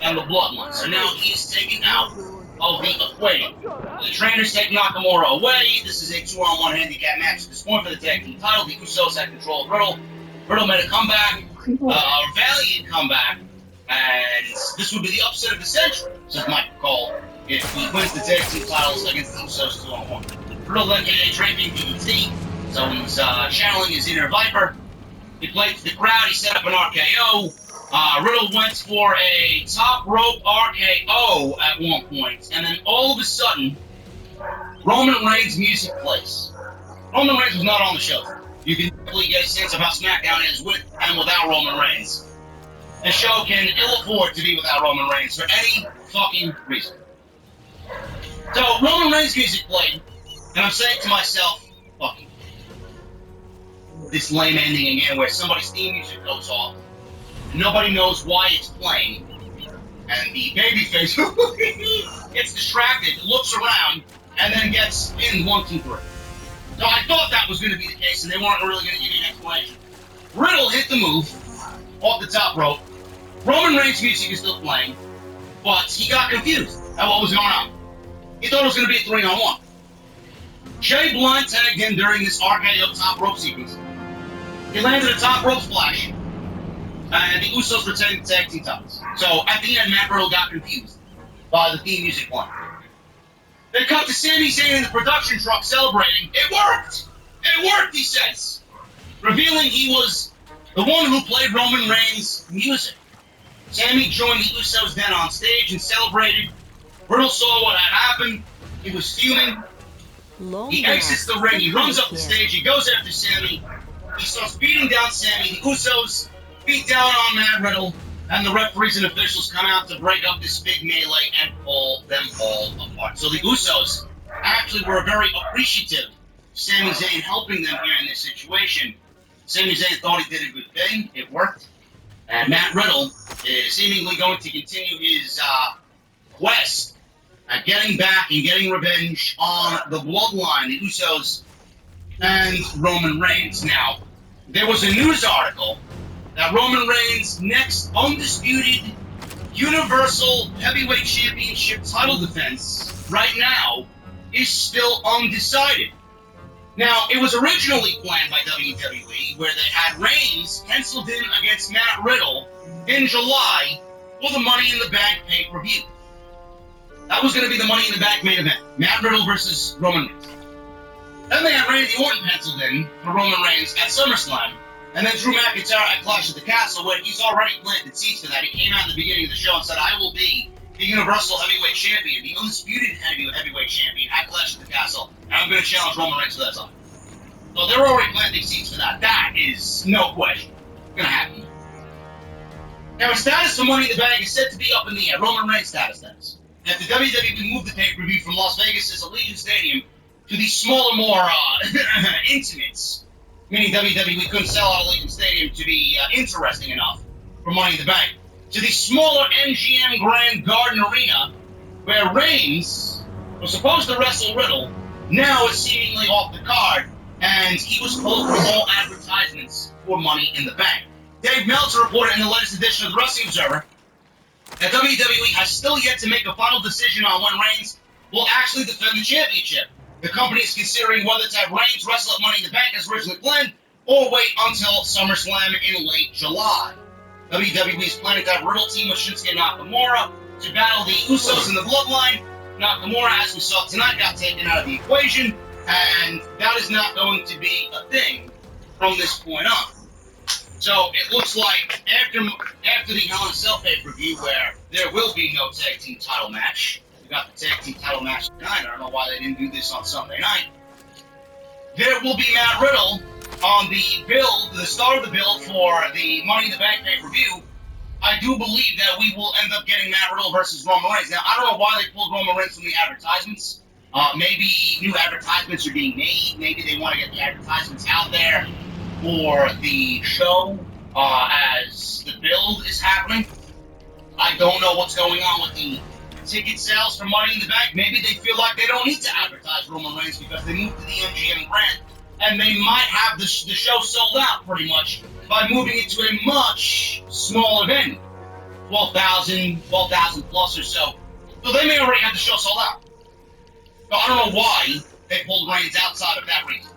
and the Bloodline. So now he's taken out of the equation. The trainers take Nakamura away. This is a 2-on-1 handicap match at this point for the tag team title. The Usos had control of Riddle. Riddle made a comeback, a valiant comeback, and this would be the upset of the century, says Michael Cole, if he wins the tag team titles against the Usos 2-on-1. Riddle then hit a draping DDT, so he's channeling his inner Viper. He played to the crowd, he set up an RKO. Riddle went for a top rope RKO at one point, and then all of a sudden, Roman Reigns' music plays. Roman Reigns was not on the show. You can definitely get a sense of how SmackDown is with and without Roman Reigns. The show can ill afford to be without Roman Reigns for any fucking reason. So Roman Reigns' music played, and I'm saying to myself, fucking, this lame ending again where somebody's theme music goes off. Nobody knows why it's playing, and the babyface gets distracted, looks around, and then gets in 1, 2, 3. So I thought that was going to be the case, and they weren't really going to give you an explanation. Riddle hit the move off the top rope. Roman Reigns' music is still playing, but he got confused at what was going on. He thought it was going to be a 3-on-1. Jay Blunt tagged in during this RKO top rope sequence. He landed a top rope splash. And the Usos retained the tag team titles. So at the end, Matt Riddle got confused by the theme music playing. They cut to Sami Zayn in the production truck celebrating. It worked! It worked, he says. Revealing he was the one who played Roman Reigns' music. Sami joined the Usos then on stage and celebrated. Riddle saw what had happened. He was fuming. He exits the ring. He runs up the stage. He goes after Sami. He starts beating down Sami. The Usos beat down on Matt Riddle, and the referees and officials come out to break up this big melee and pull them all apart. So the Usos actually were very appreciative of Sami Zayn helping them here in this situation. Sami Zayn thought he did a good thing. It worked. And Matt Riddle is seemingly going to continue his quest at getting back and getting revenge on the Bloodline, the Usos, and Roman Reigns. Now, there was a news article that Roman Reigns' next undisputed Universal Heavyweight Championship title defense right now is still undecided. Now, it was originally planned by WWE where they had Reigns penciled in against Matt Riddle in July for the Money in the Bank pay-per-view. That was going to be the Money in the Bank main event. Matt Riddle versus Roman Reigns. Then they had Randy Orton penciled in for Roman Reigns at SummerSlam. And then Drew McIntyre at Clash at the Castle, where he's already planted seeds for that. He came out in the beginning of the show and said, I will be the Universal Heavyweight Champion, the undisputed Heavyweight Champion at Clash at the Castle, and I'm going to challenge Roman Reigns for that time. So they're already planting seeds for that. That is no question going to happen. Now, his status for Money in the Bank is set to be up in the air. Roman Reigns' status, that is. After WWE moved the pay-per-view from Las Vegas' Allegiant Stadium to the smaller, more intimate, meaning WWE couldn't sell out Allegiant Stadium to be interesting enough for Money in the Bank, to the smaller MGM Grand Garden Arena, where Reigns was supposed to wrestle Riddle, now is seemingly off the card, and he was pulled from all advertisements for Money in the Bank. Dave Meltzer reported in the latest edition of the Wrestling Observer that WWE has still yet to make a final decision on when Reigns will actually defend the championship. The company is considering whether to have Reigns wrestle at Money in the Bank as originally planned, or wait until SummerSlam in late July. WWE is planning to have Riddle team with Shinsuke Nakamura to battle the Usos in the Bloodline. Nakamura, as we saw tonight, got taken out of the equation, and that is not going to be a thing from this point on. So it looks like after the Hell in a Cell pay-per-view, where there will be no tag team title match, we got the tag team title match tonight. I don't know why they didn't do this on Sunday night. There will be Matt Riddle on the build, the start of the build for the Money in the Bank pay-per-view. I do believe that we will end up getting Matt Riddle versus Roman Reigns. Now, I don't know why they pulled Roman Reigns from the advertisements. Maybe new advertisements are being made. Maybe they want to get the advertisements out there for the show as the build is happening. I don't know what's going on with the ticket sales for Money in the Bank. Maybe they feel like they don't need to advertise Roman Reigns because they moved to the MGM Grand, and they might have the show sold out pretty much by moving it to a much smaller venue, 12,000 plus or so. So they may already have the show sold out. So I don't know why they pulled Reigns outside of that reason.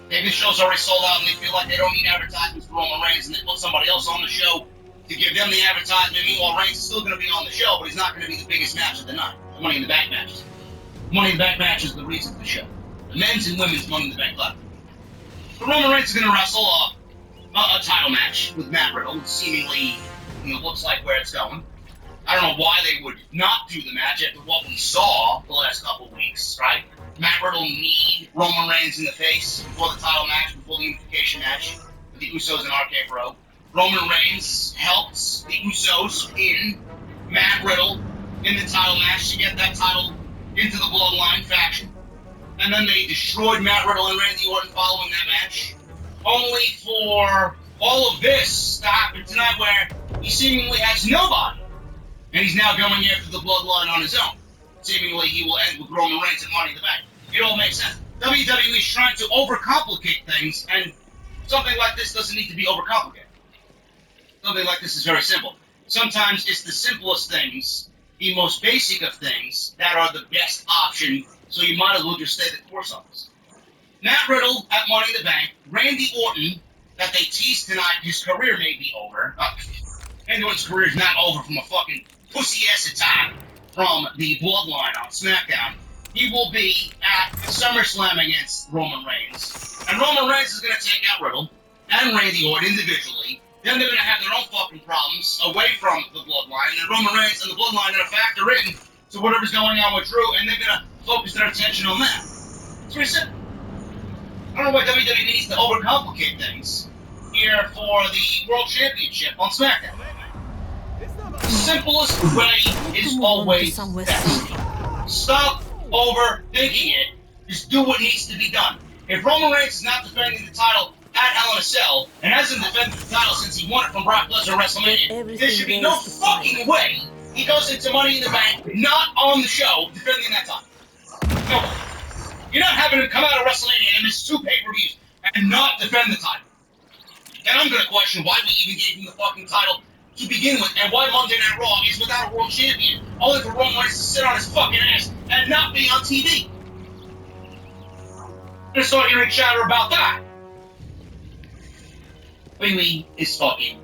Maybe the show's already sold out and they feel like they don't need advertisements for Roman Reigns, and they put somebody else on the show to give them the advertisement. Meanwhile, Reigns is still going to be on the show, but he's not going to be the biggest match of the night. Money in the Bank matches. Money in the Bank match is the reason for the show. The men's and women's Money in the Bank platform. But Roman Reigns is going to wrestle a title match with Matt Riddle, which seemingly looks like where it's going. I don't know why they would not do the match after what we saw the last couple of weeks, right? Matt Riddle need Roman Reigns in the face before the title match, before the unification match with the Usos and RK Bro. Roman Reigns helped the Usos pin Matt Riddle in the title match to get that title into the Bloodline faction. And then they destroyed Matt Riddle and Randy Orton following that match. Only for all of this to happen tonight where he seemingly has nobody. And he's now going after the Bloodline on his own. Seemingly he will end with Roman Reigns and Money in the Bank. It all makes sense. WWE is trying to overcomplicate things, and something like this doesn't need to be overcomplicated. Something like this is very simple. Sometimes it's the simplest things, the most basic of things, that are the best option, so you might as well just stay the course on this. Matt Riddle at Money in the Bank, Randy Orton, that they teased tonight, his career may be over. Randy Orton's career is not over from a fucking pussy-ass attack from the Bloodline on SmackDown. He will be at SummerSlam against Roman Reigns. And Roman Reigns is going to take out Riddle and Randy Orton individually. Then they're going to have their own fucking problems away from the Bloodline. And then Roman Reigns and the Bloodline are going to factor in to whatever's going on with Drew, and they're going to focus their attention on that. It's very simple. I don't know why WWE needs to overcomplicate things here for the World Championship on SmackDown. The simplest way is always best. Stop overthinking it. Just do what needs to be done. If Roman Reigns is not defending the title at Hell in a Cell, and hasn't defended the title since he won it from Brock Lesnar at WrestleMania, there should be no fucking way he goes into Money in the Bank, not on the show, defending that title. No. You're not having him come out of WrestleMania and miss 2 pay-per-views and not defend the title. And I'm going to question why we even gave him the fucking title to begin with, and why Monday Night Raw is without a world champion, only for Roman Reigns to sit on his fucking ass and not be on TV. gonna start hearing chatter about that. WWE is fucking.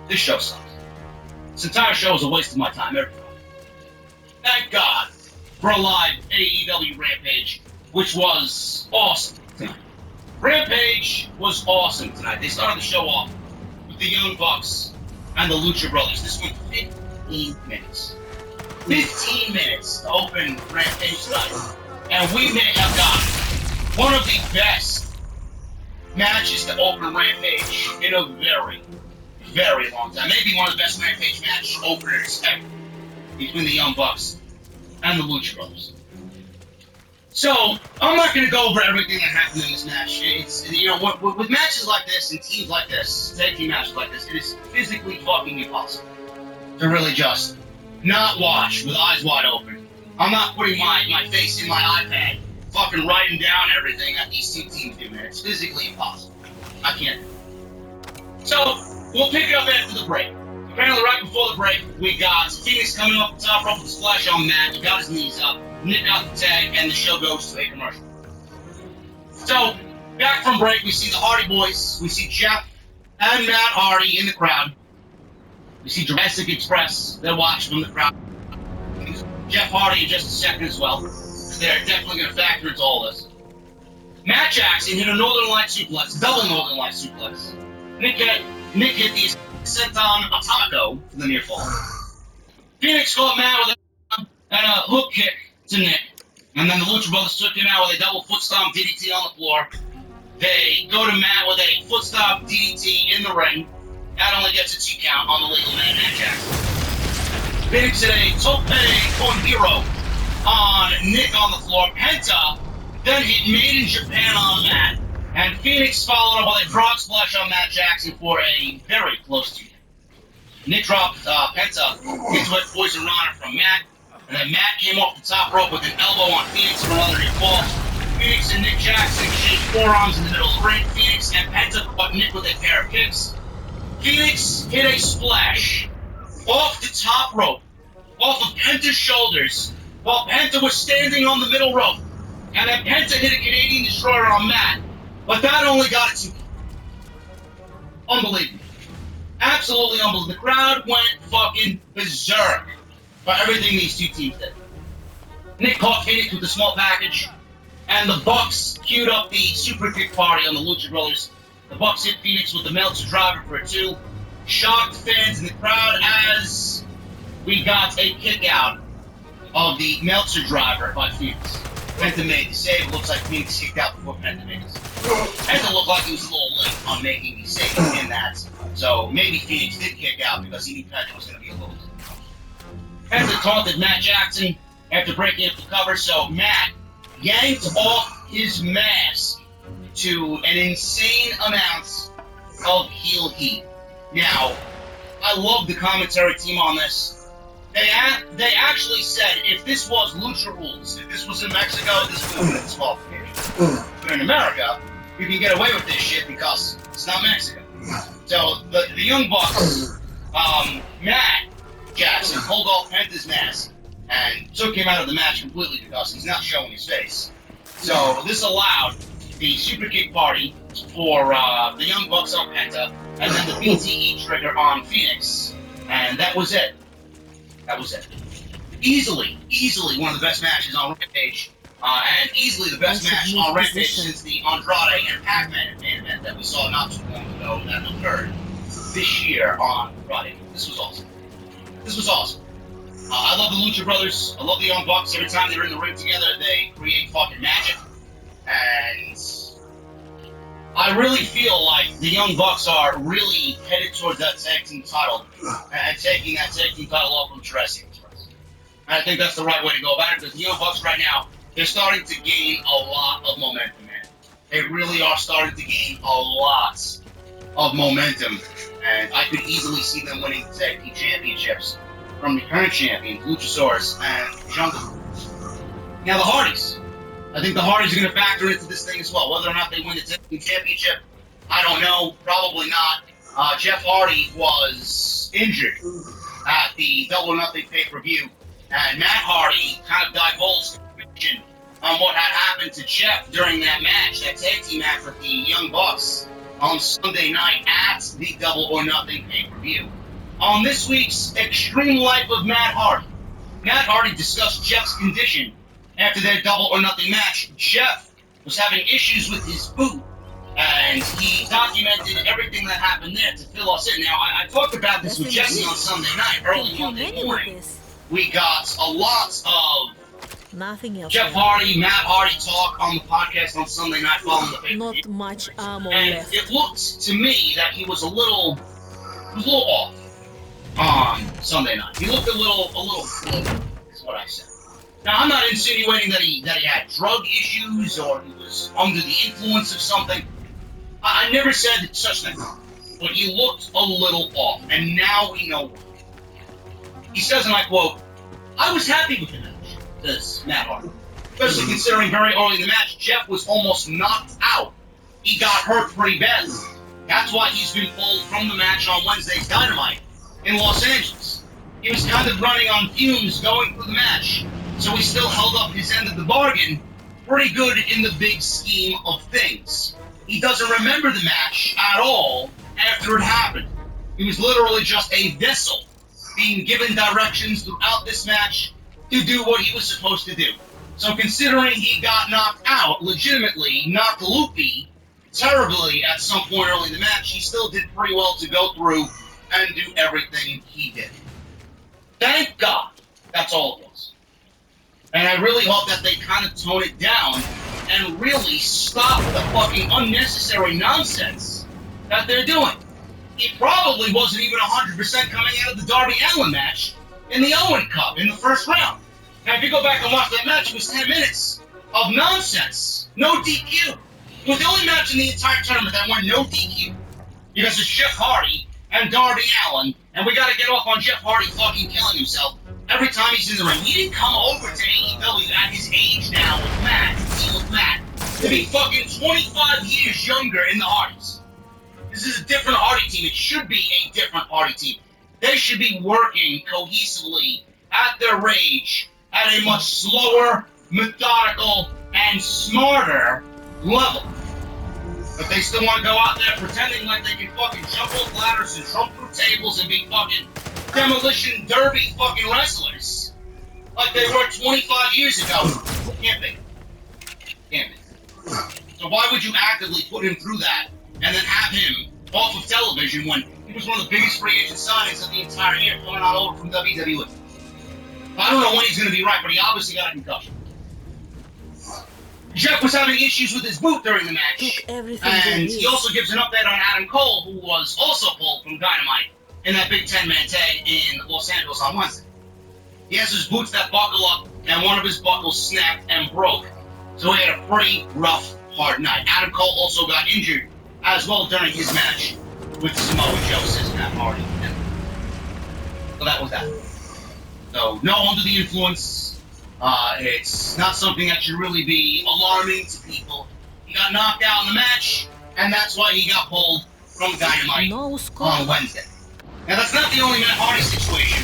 This show sucks. This entire show is a waste of my time. Everything. Thank God for a live AEW Rampage, which was awesome tonight. Rampage was awesome tonight. They started the show off with the Young Bucks and the Lucha Brothers. This went 15 minutes. 15 minutes to open Rampage tonight. And we may have got one of the best matches to open Rampage in a very, very long time. Maybe one of the best Rampage match openers ever between the Young Bucks and the Lucha Brothers. So, I'm not going to go over everything that happened in this match. It's, you know, with matches like this and teams like this, tag team matches like this, it is physically fucking impossible to really just not watch with eyes wide open. I'm not putting my face in my iPad, fucking writing down everything that these two teams do, man. It's physically impossible. I can't. So, we'll pick it up after the break. Apparently, right before the break, we got Phoenix coming up the top rope with a splash on Matt. He got his knees up, Nick got the tag, and the show goes to a commercial. So, back from break, we see the Hardy Boys. We see Jeff and Matt Hardy in the crowd. We see Jurassic Express. They're watching from the crowd. Jeff Hardy in just a second as well. They're definitely going to factor into all this. Matt Jackson hit a Northern Light suplex, double Northern Light suplex. Nick hit the Senton Atako for the near fall. Phoenix caught Matt with a hook kick to Nick. And then the Lucha Brothers took him out with a double foot stomp DDT on the floor. They go to Matt with a foot stomp DDT in the ring. That only gets a 2 count on the legal man, Matt Jackson. Phoenix hit a tope con hero on Nick on the floor. Penta then hit Made in Japan on Matt. And Phoenix followed up with a frog splash on Matt Jackson for a very close 2 count. Nick dropped Penta into a poison runner from Matt. And then Matt came off the top rope with an elbow on Phoenix for another near fall. Phoenix and Nick Jackson exchanged forearms in the middle of the ring. Phoenix and Penta caught Nick with a pair of kicks. Phoenix hit a splash off the top rope, off of Penta's shoulders, while Penta was standing on the middle rope. And then Penta hit a Canadian Destroyer on Matt. But that only got it to unbelievable. Absolutely unbelievable. The crowd went fucking berserk for everything these two teams did. Nick caught Phoenix with the small package, and the Bucks queued up the super kick party on the Lucha Brothers. The Bucks hit Phoenix with the Meltzer driver for a 2. Shocked fans in the crowd as we got a kick out of the Meltzer driver by Phoenix. Penta made the save. It looks like Phoenix kicked out before Penta made it. Penta looked like he was a little late on making the save in that. So maybe Phoenix did kick out because he knew Penta was going to be a little late. Penta taunted Matt Jackson after breaking up the cover, so Matt yanked off his mask to an insane amount of heel heat. Now, I love the commentary team on this. They actually said if this was Lucha Rules, if this was in Mexico, this would have been a disqualification. But in America, you can get away with this shit because it's not Mexico. So the Young Bucks, Matt Jackson pulled off Penta's mask and took him out of the match completely because he's not showing his face. So this allowed the super kick party for the Young Bucks on Penta, and then the BTE trigger on Phoenix, and that was it. That was it. Easily one of the best matches on Rampage, and easily the best match on Rampage since the Andrade and Pac-Man main event that we saw not too long ago that occurred this year on Friday. This was awesome. This was awesome. I love the Lucha Brothers. I love the Young Bucks. Every time they're in the ring together, they create fucking magic. And I really feel like the Young Bucks are really headed towards that tag team title and taking that tag team title off from Jurassic Express. And I think that's the right way to go about it because the Young Bucks right now, they're starting to gain a lot of momentum, man. They really are starting to gain a lot of momentum. And I could easily see them winning the tag team championships from the current champions, Luchasaurus and Jungle. Now the Hardys. I think the Hardys are going to factor into this thing as well. Whether or not they win the tag team championship, I don't know. Probably not. Jeff Hardy was injured at the Double or Nothing pay-per-view, and Matt Hardy kind of divulged information on what had happened to Jeff during that match, that tag team match with the Young Bucks on Sunday night at the Double or Nothing pay-per-view. On this week's Extreme Life of Matt Hardy, Matt Hardy discussed Jeff's condition after their Double or Nothing match. Jeff was having issues with his boot, and he documented everything that happened there to fill us in. Now, I talked about this with Jesse on Sunday night, early Monday morning. We got a lot of Nothing else. Jeff Hardy, Matt Hardy talk on the podcast on Sunday night following the pay-per-view. Not much ammo And left. it looked to me that he was a little off on Sunday night. He looked a little floaty, is what I said. Now, I'm not insinuating that he had drug issues or he was under the influence of something. I never said such thing. But he looked a little off, and now we know why. He says, and I quote, "I was happy with the match," says Matt Hardy. Especially considering very early in the match, Jeff was almost knocked out. He got hurt pretty badly. That's why he's been pulled from the match on Wednesday's Dynamite in Los Angeles. He was kind of running on fumes going through the match, so he still held up his end of the bargain pretty good in the big scheme of things. He doesn't remember the match at all after it happened. He was literally just a vessel being given directions throughout this match to do what he was supposed to do. So considering he got knocked out, legitimately knocked loopy, terribly at some point early in the match, he still did pretty well to go through and do everything he did. Thank God. That's all it was. And I really hope that they kind of tone it down and really stop the fucking unnecessary nonsense that they're doing. He probably wasn't even 100% coming out of the Darby Allin match in the Owen Cup in the first round. Now, if you go back and watch that match, it was 10 minutes of nonsense. No DQ. It was the only match in the entire tournament that won no DQ. Because it's Jeff Hardy and Darby Allin, and we gotta get off on Jeff Hardy fucking killing himself every time he's in the ring. He didn't come over to AEW at his age now with Matt, to deal with Matt, to be fucking 25 years younger in the Hardys. This is a different Hardy team. It should be a different Hardy team. They should be working cohesively at their rage at a much slower, methodical, and smarter level. But they still want to go out there pretending like they can fucking jump off ladders and jump through tables and be fucking demolition derby fucking wrestlers. Like they were 25 years ago. Can't be. Can't be. So why would you actively put him through that and then have him off of television when he was one of the biggest free agent signings of the entire year coming on over from WWE? I don't know when he's going to be right, but he obviously got a concussion. Jeff was having issues with his boot during the match, and he also gives an update on Adam Cole, who was also pulled from Dynamite in that big 10-man tag in Los Angeles on Wednesday. He has his boots that buckle up, and one of his buckles snapped and broke, so he had a pretty rough, hard night. Adam Cole also got injured as well during his match with Samoa Joe, says Matt Hardy. So that was that. So, no under the influence. It's not something that should really be alarming to people. He got knocked out in the match, and that's why he got pulled from Dynamite on Wednesday. Now, that's not the only Matt Hardy situation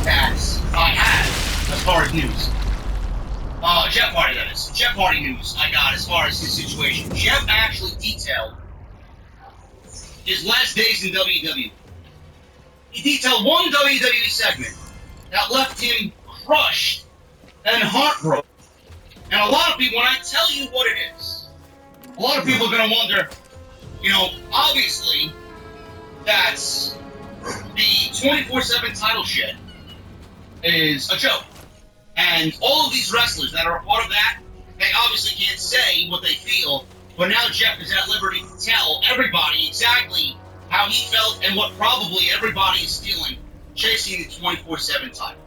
that I had as far as news. Jeff Hardy, that is. Jeff Hardy news I got as far as his situation. Jeff actually detailed his last days in WWE. He detailed one WWE segment that left him crushed and heartbroken. And a lot of people, when I tell you what it is, a lot of people are going to wonder, you know, obviously, that's the 24/7 title shit is a joke. And all of these wrestlers that are a part of that, they obviously can't say what they feel, but now Jeff is at liberty to tell everybody exactly how he felt and what probably everybody is feeling chasing the 24/7 title.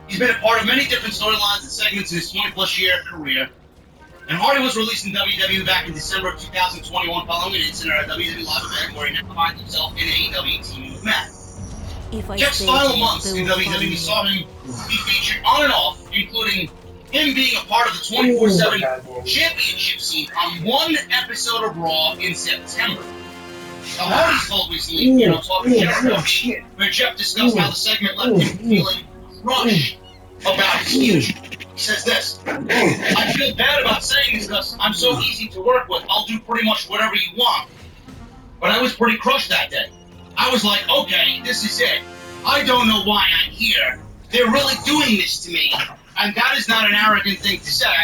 He's been a part of many different storylines and segments in his 20-plus year career, and Hardy was released in WWE back in December of 2021 following an incident at a WWE Live event where he now finds himself in AEW teaming with Matt. Jeff's final months in WWE saw him be featured on and off, including him being a part of the 24/7 championship scene on one episode of Raw in September. Now, Hardy's told recently, talking to Jericho, where Jeff discussed how the segment left him feeling crushed about his future. He says this. I feel bad about saying this because I'm so easy to work with. I'll do pretty much whatever you want. But I was pretty crushed that day. I was like, okay, this is it. I don't know why I'm here. They're really doing this to me. And that is not an arrogant thing to say.